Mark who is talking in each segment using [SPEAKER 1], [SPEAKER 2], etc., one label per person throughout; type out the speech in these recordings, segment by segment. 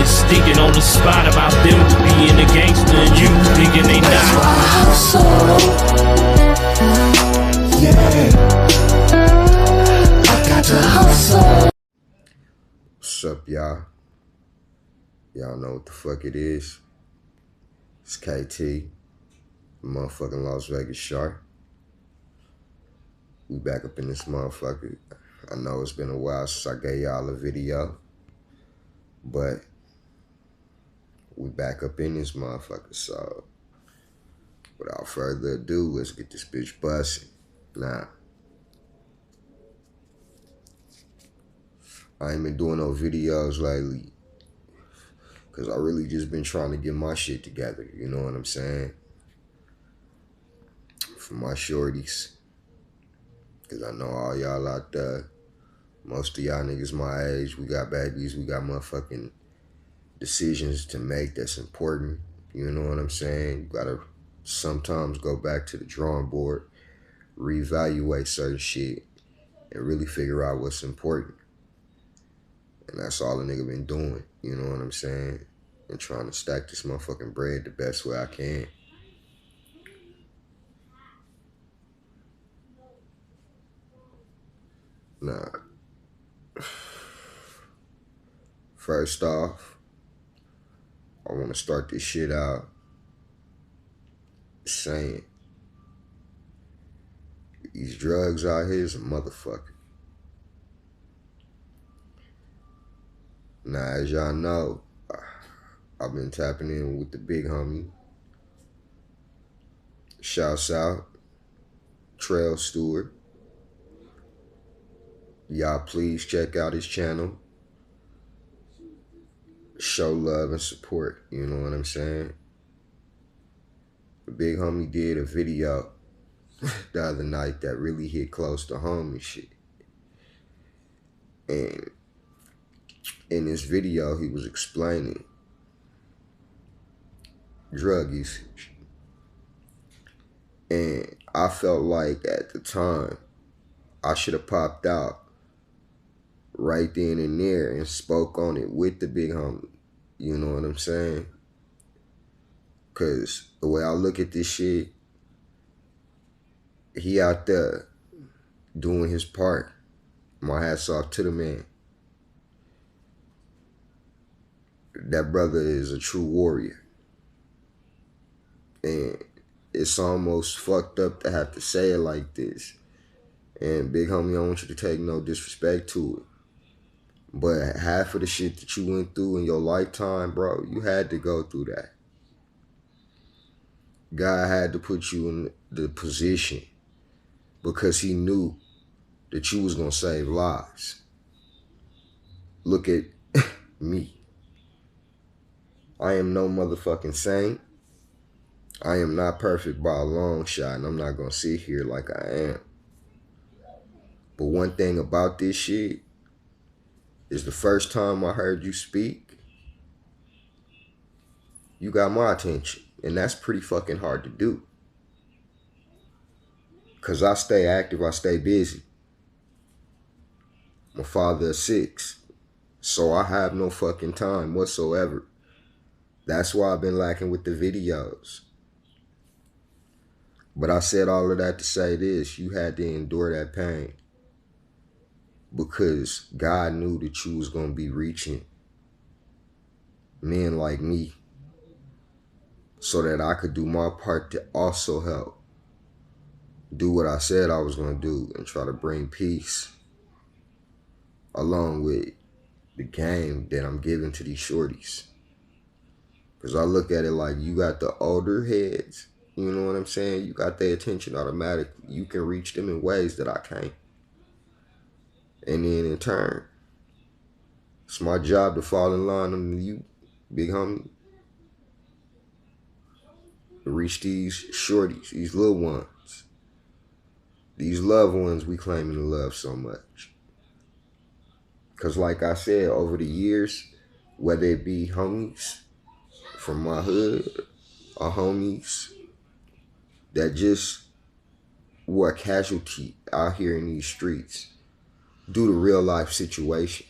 [SPEAKER 1] niggas thinking on the spot about them being a gangster and you thinking they not.
[SPEAKER 2] That's why I hustle. Yeah, I got to hustle.
[SPEAKER 3] What's up, y'all? Y'all know what the fuck it is. It's KT, motherfucking Las Vegas Shark. We back up in this motherfucker. I know it's been a while since I gave y'all a video, but we back up in this motherfucker. So without further ado, let's get this bitch busting. Nah, I ain't been doing no videos lately because I really just been trying to get my shit together, you know what I'm saying? For my shorties. Because I know all y'all out there, most of y'all niggas my age, we got babies, we got motherfucking decisions to make that's important. You know what I'm saying? You gotta sometimes go back to the drawing board, reevaluate certain shit, and really figure out what's important. And that's all a nigga been doing, you know what I'm saying? And trying to stack this motherfucking bread the best way I can. Nah. First off, I want to start this shit out saying these drugs out here is a motherfucker. Now, as y'all know, I've been tapping in with the big homie. Shouts out, Trail Stewart. Y'all please check out his channel. Show love and support, you know what I'm saying? The big homie did a video the other night that really hit close to home and shit. And in this video, he was explaining drug usage. And I felt like at the time, I should have popped out right then and there and spoke on it with the big homie. You know what I'm saying? Because the way I look at this shit, he out there doing his part. My hat's off to the man. That brother is a true warrior. And it's almost fucked up to have to say it like this. And big homie, I want you to take no disrespect to it. But half of the shit that you went through in your lifetime, bro, you had to go through that. God had to put you in the position because he knew that you was going to save lives. Look at me. I am no motherfucking saint. I am not perfect by a long shot, and I'm not going to sit here like I am. But one thing about this shit is the first time I heard you speak, you got my attention. And that's pretty fucking hard to do. Because I stay active, I stay busy. I'm a father of 6. So I have no fucking time whatsoever. That's why I've been lacking with the videos. But I said all of that to say this. You had to endure that pain. Because God knew that you was going to be reaching men like me. So that I could do my part to also help. Do what I said I was going to do and try to bring peace. Along with the game that I'm giving to these shorties. Because I look at it like you got the older heads, you know what I'm saying? You got their attention automatically. You can reach them in ways that I can't. And then in turn, it's my job to fall in line with you, big homie. To reach these shorties, these little ones. These loved ones we claiming to love so much. Because like I said, over the years, whether it be homies from my hood or homies that just were a casualty out here in these streets due to real life situation.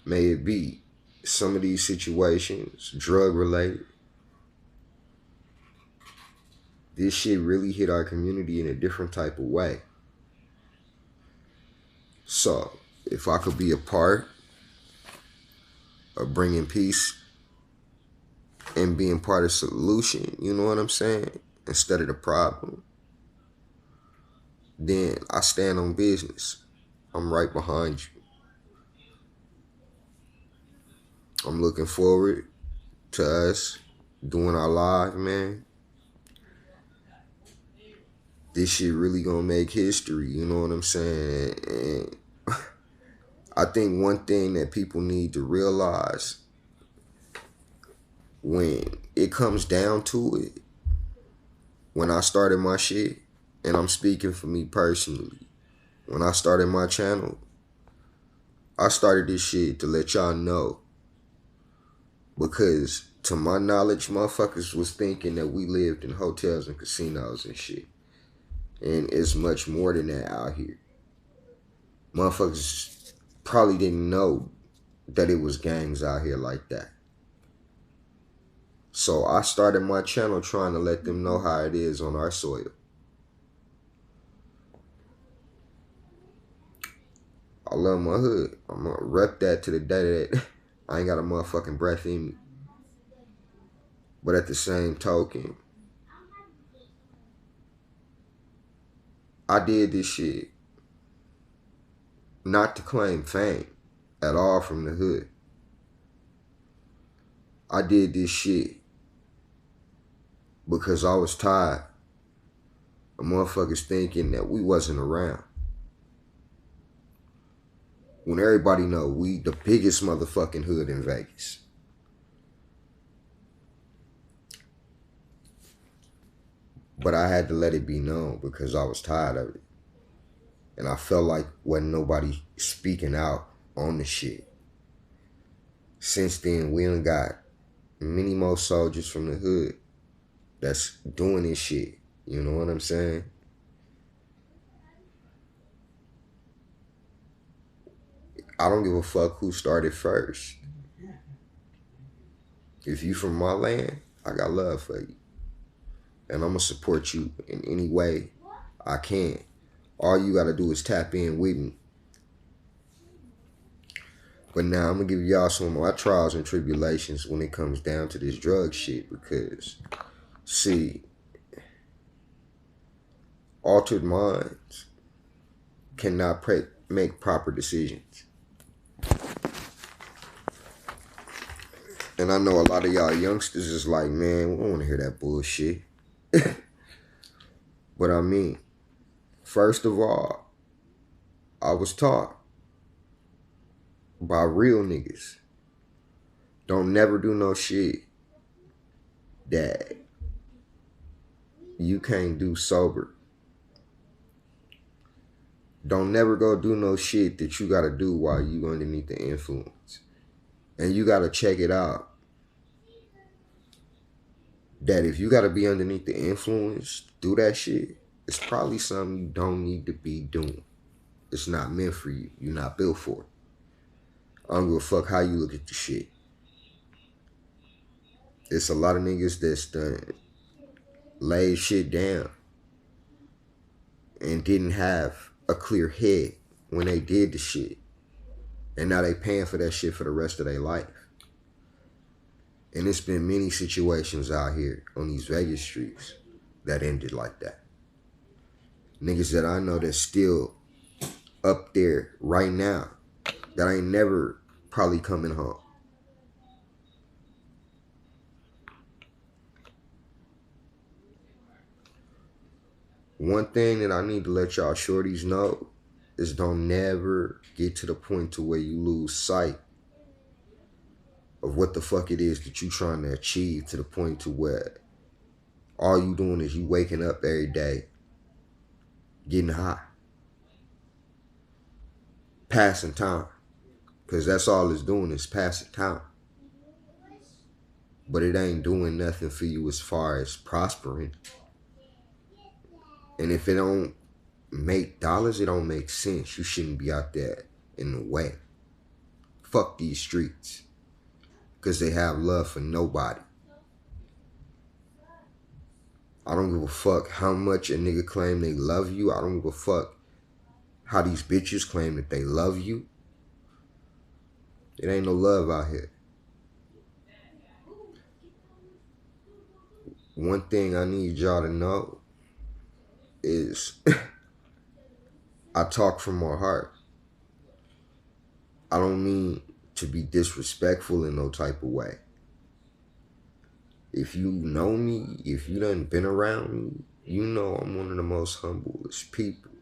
[SPEAKER 3] may it be some of these situations drug related, this shit really hit our community in a different type of way. So if I could be a part of bringing peace and being part of the solution, you know what I'm saying, instead of the problem, then I stand on business. I'm right behind you. I'm looking forward to us doing our live, man. This shit really gonna make history, you know what I'm saying? And I think one thing that people need to realize when it comes down to it, when I started my shit, and I'm speaking for me personally, when I started my channel, I started this shit to let y'all know, because to my knowledge, motherfuckers was thinking that we lived in hotels and casinos and shit. And it's much more than that out here. Motherfuckers probably didn't know that it was gangs out here like that. So I started my channel trying to let them know how it is on our soil. I love my hood. I'm gonna rep that to the day that I ain't got a motherfucking breath in me. But at the same token, I did this shit not to claim fame at all from the hood. I did this shit because I was tired of motherfuckers thinking that we wasn't around. When everybody know we the biggest motherfucking hood in Vegas. But I had to let it be known because I was tired of it. And I felt like wasn't nobody speaking out on the shit. Since then, we done got many more soldiers from the hood that's doing this shit. You know what I'm saying? I don't give a fuck who started first. If you from my land, I got love for you. And I'm going to support you in any way I can. All you got to do is tap in with me. But now I'm going to give y'all some of my trials and tribulations when it comes down to this drug shit. Because, see, altered minds cannot make proper decisions. And I know a lot of y'all youngsters is like, man, we don't want to hear that bullshit. But I mean, first of all, I was taught by real niggas, don't never do no shit that you can't do sober. Don't never go do no shit that you gotta do while you underneath the influence. And you gotta check it out. That if you gotta be underneath the influence, do that shit, it's probably something you don't need to be doing. It's not meant for you. You're not built for it. I don't give a fuck how you look at the shit. It's a lot of niggas that's done laid shit down and didn't have a clear head when they did the shit. And now they paying for that shit for the rest of their life. And it's been many situations out here on these Vegas streets that ended like that. Niggas that I know that's still up there right now that ain't never probably coming home. One thing that I need to let y'all shorties know is don't never get to the point to where you lose sight of what the fuck it is that you trying to achieve, to the point to where all you doing is you waking up every day getting high, passing time, because that's all it's doing is passing time. But it ain't doing nothing for you as far as prospering. And if it don't make dollars, it don't make sense. You shouldn't be out there in the way. Fuck these streets. Because they have love for nobody. I don't give a fuck how much a nigga claim they love you. I don't give a fuck how these bitches claim that they love you. It ain't no love out here. One thing I need y'all to know is I talk from my heart. I don't mean to be disrespectful in no type of way. If you know me, if you done been around me, you know I'm one of the most humblest people.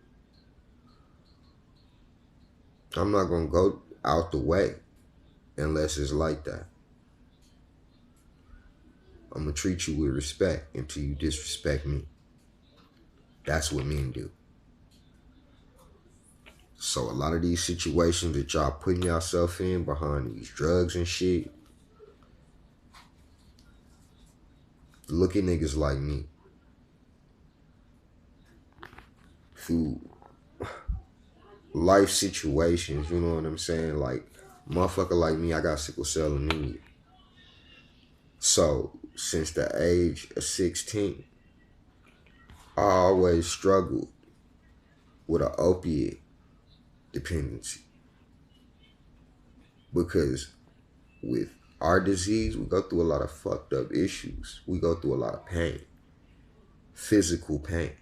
[SPEAKER 3] I'm not gonna go out the way unless it's like that. I'm gonna treat you with respect until you disrespect me. That's what men do. So a lot of these situations that y'all putting yourself in behind these drugs and shit, look at niggas like me through life situations, you know what I'm saying? Like, motherfucker like me, I got sickle cell anemia. So, since the age of 16, I always struggled with an opiate dependency. Because with our disease, we go through a lot of fucked up issues. We go through a lot of pain. Physical pain.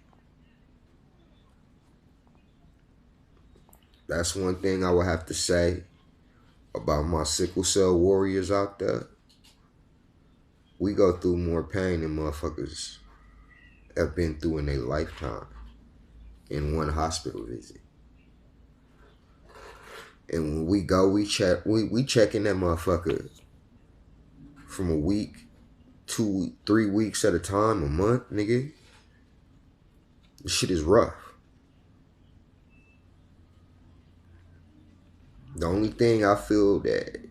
[SPEAKER 3] That's one thing I would have to say about my sickle cell warriors out there. We go through more pain than motherfuckers have been through in their lifetime in one hospital visit. And when we go, we checking that motherfucker from a week, 2, 3 weeks at a time, a month, nigga. This shit is rough. The only thing I feel that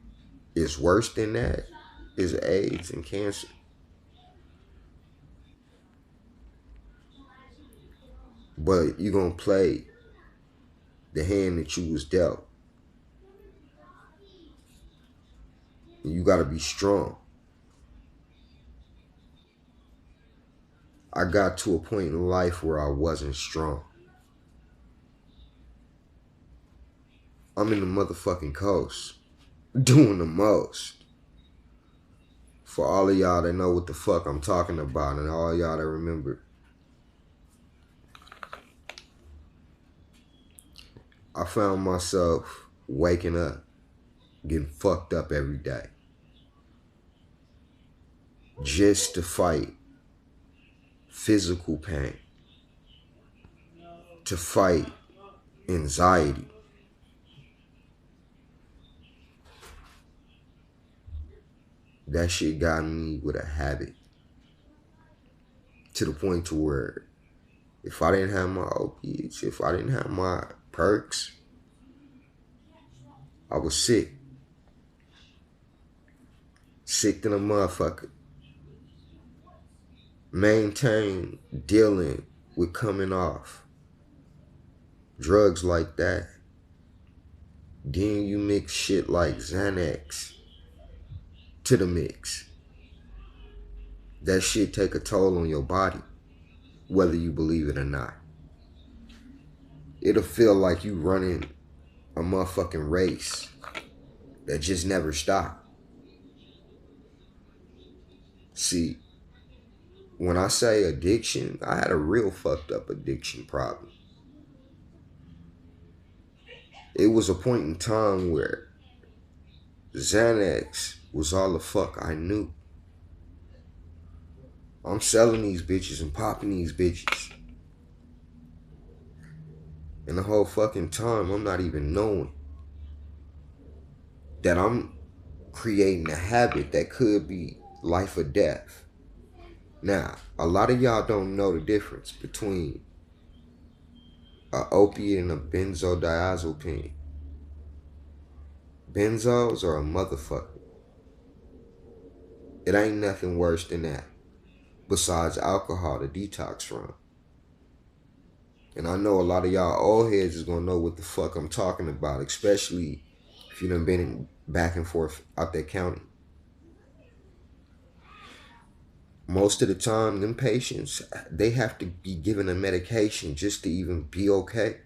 [SPEAKER 3] is worse than that is AIDS and cancer. But you gonna play the hand that you was dealt. You gotta be strong. I got to a point in life where I wasn't strong. I'm in the motherfucking coast, doing the most. For all of y'all that know what the fuck I'm talking about, and all y'all that remember, I found myself waking up, getting fucked up every day, just to fight physical pain, to fight anxiety. That shit got me with a habit to the point to where if I didn't have my opiates, if I didn't have my perks, I was sick. Sick than a motherfucker. Maintain dealing with coming off drugs like that. Then you mix shit like Xanax to the mix. That shit take a toll on your body, whether you believe it or not. It'll feel like you running a motherfucking race that just never stopped. See, when I say addiction, I had a real fucked up addiction problem. It was a point in time where Xanax was all the fuck I knew. I'm selling these bitches and popping these bitches. And the whole fucking time, I'm not even knowing that I'm creating a habit that could be life or death. Now, a lot of y'all don't know the difference between an opiate and a benzodiazepine. Benzos are a motherfucker. It ain't nothing worse than that, besides alcohol to detox from. And I know a lot of y'all old heads is gonna know what the fuck I'm talking about, especially If you done been back and forth out that county, most of the time, them patients, they have to be given a medication just to even be okay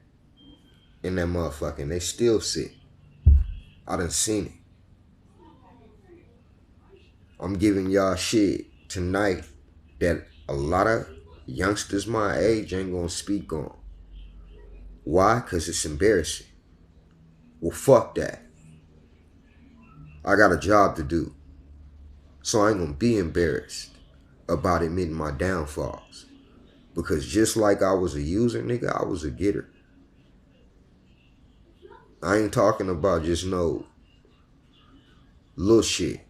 [SPEAKER 3] in that motherfucker. And they still sick. I done seen it. I'm giving y'all shit tonight that a lot of youngsters my age ain't gonna speak on. Why? Because it's embarrassing. Well, fuck that. I got a job to do. So I ain't gonna be embarrassed about admitting my downfalls. Because just like I was a user, nigga, I was a getter. I ain't talking about just no little shit.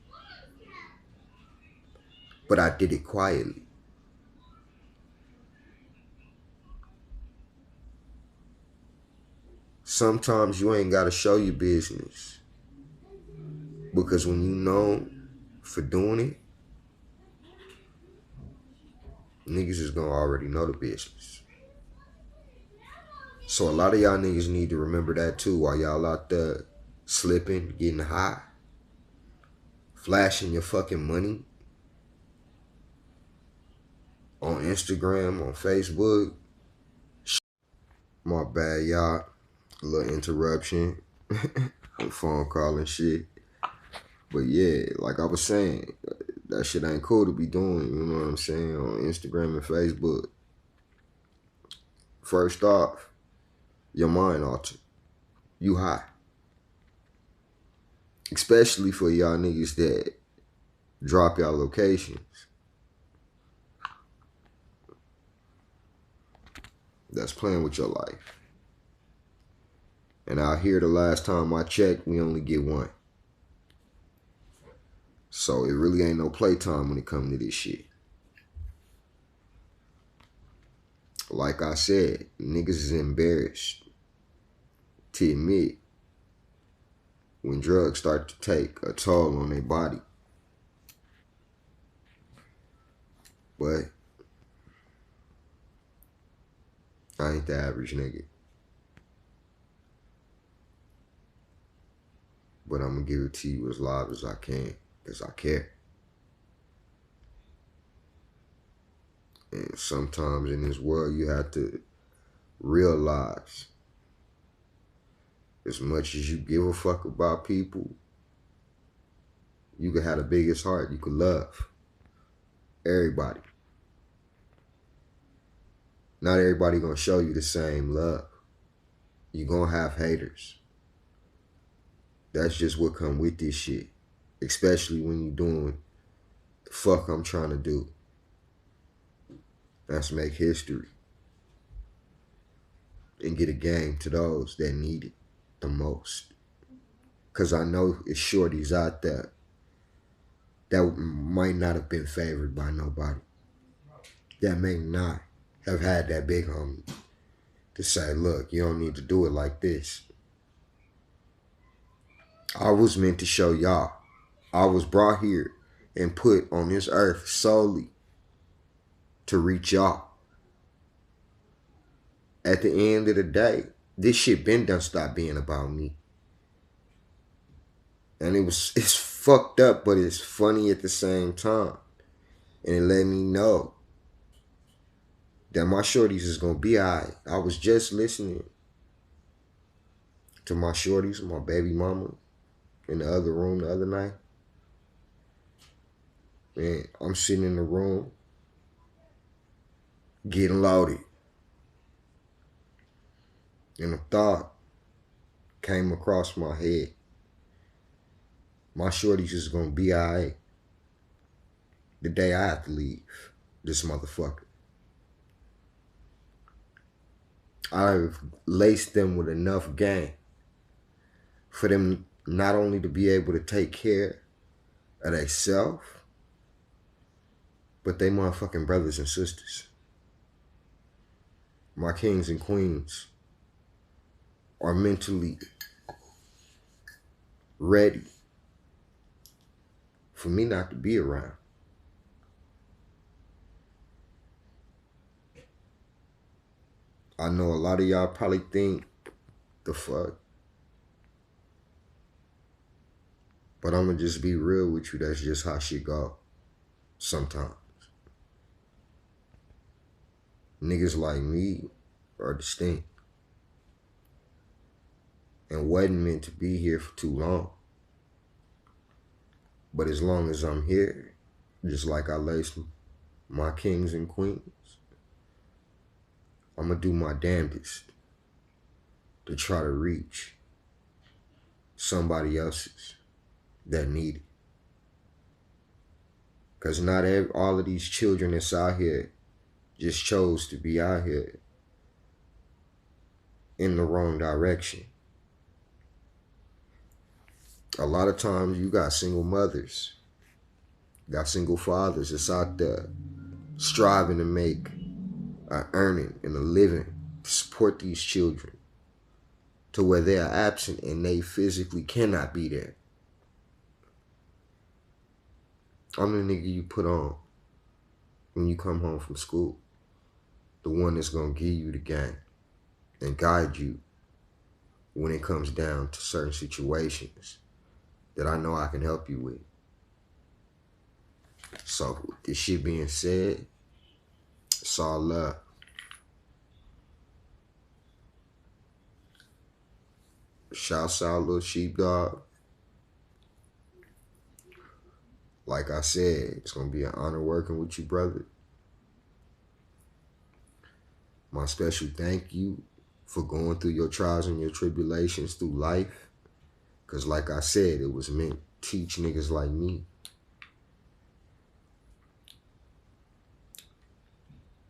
[SPEAKER 3] But I did it quietly. Sometimes you ain't gotta show your business. Because when you known for doing it, niggas is gonna already know the business. So a lot of y'all niggas need to remember that too while y'all out there slipping, getting high, flashing your fucking money on Instagram, on Facebook. My bad, y'all. A little interruption. I'm phone calling shit. But yeah, like I was saying, that shit ain't cool to be doing, you know what I'm saying, on Instagram and Facebook. First off, your mind altered. You high. Especially for y'all niggas that drop y'all locations. That's playing with your life. And out here, the last time I checked, we only get one. So it really ain't no playtime when it comes to this shit. Like I said, niggas is embarrassed to admit when drugs start to take a toll on their body. But I ain't the average nigga. But I'm gonna give it to you as live as I can, because I care. And sometimes in this world, you have to realize as much as you give a fuck about people, you can have the biggest heart. You can love everybody. Not everybody gonna show you the same love. You gonna have haters. That's just what come with this shit. Especially when you doing the fuck I'm trying to do. That's make history. And get a game to those that need it the most. Cause I know it's shorties out there that might not have been favored by nobody. That may not have had that big homie to say, look, you don't need to do it like this. I was meant to show y'all. I was brought here and put on this earth solely to reach y'all. At the end of the day, this shit been done stop being about me. And it's fucked up, but it's funny at the same time. And it let me know that my shorties is gonna be alright. I was just listening to my shorties, my baby mama, in the other room the other night. And I'm sitting in the room getting loaded. And a thought came across my head. My shorties is gonna be alright the day I have to leave this motherfucker. I've laced them with enough game for them not only to be able to take care of themselves, but they motherfucking brothers and sisters. My kings and queens are mentally ready for me not to be around. I know a lot of y'all probably think, the fuck? But I'ma just be real with you. That's just how shit go. Sometimes. Niggas like me are distinct. And wasn't meant to be here for too long. But as long as I'm here, just like I laced my kings and queens, I'm gonna do my damnedest to try to reach somebody else's that need it. Because not all of these children that's out here just chose to be out here in the wrong direction. A lot of times you got single mothers, got single fathers that's out there striving to make an earning and a living to support these children to where they are absent and they physically cannot be there. I'm the nigga you put on when you come home from school. The one that's gonna give you the game and guide you when it comes down to certain situations that I know I can help you with. So with this shit being said, it's all love. Shouts out, little sheepdog. Like I said, it's gonna be an honor working with you, brother. My special thank you for going through your trials and your tribulations through life. Because like I said, it was meant to teach niggas like me.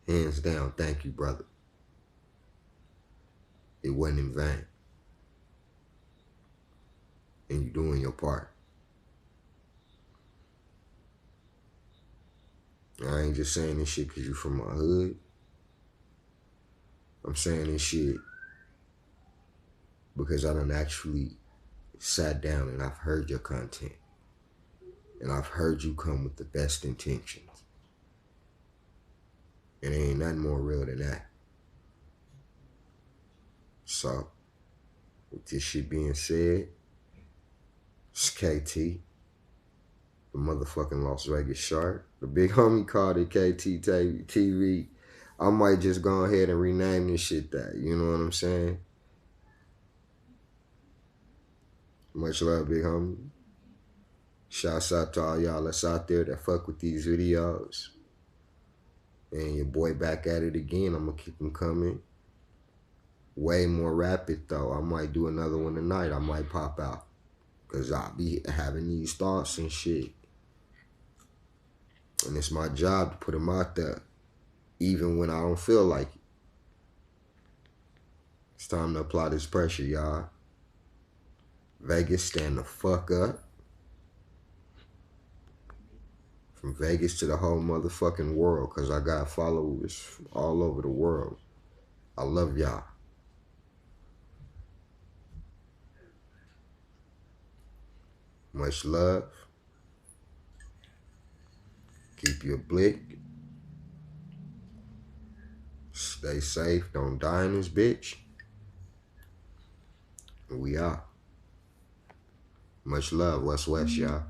[SPEAKER 3] Hands down, thank you, brother. It wasn't in vain. And you doing your part. I ain't just saying this shit because you from my hood. I'm saying this shit because I done actually sat down and I've heard your content. And I've heard you come with the best intentions. And there ain't nothing more real than that. So, with this shit being said, it's KT, the motherfucking Las Vegas Shark. The big homie called it KT TV. I might just go ahead and rename this shit that. You know what I'm saying? Much love, big homie. Shouts out to all y'all that's out there that fuck with these videos. And your boy back at it again. I'm going to keep them coming. Way more rapid, though. I might do another one tonight. I might pop out. Because I'll be having these thoughts and shit. And it's my job to put them out there. Even when I don't feel like it. It's time to apply this pressure, y'all. Vegas, stand the fuck up. From Vegas to the whole motherfucking world. Because I got followers all over the world. I love y'all. Much love. Keep your blick. Stay safe. Don't die in this bitch. We out. Much love. West, y'all.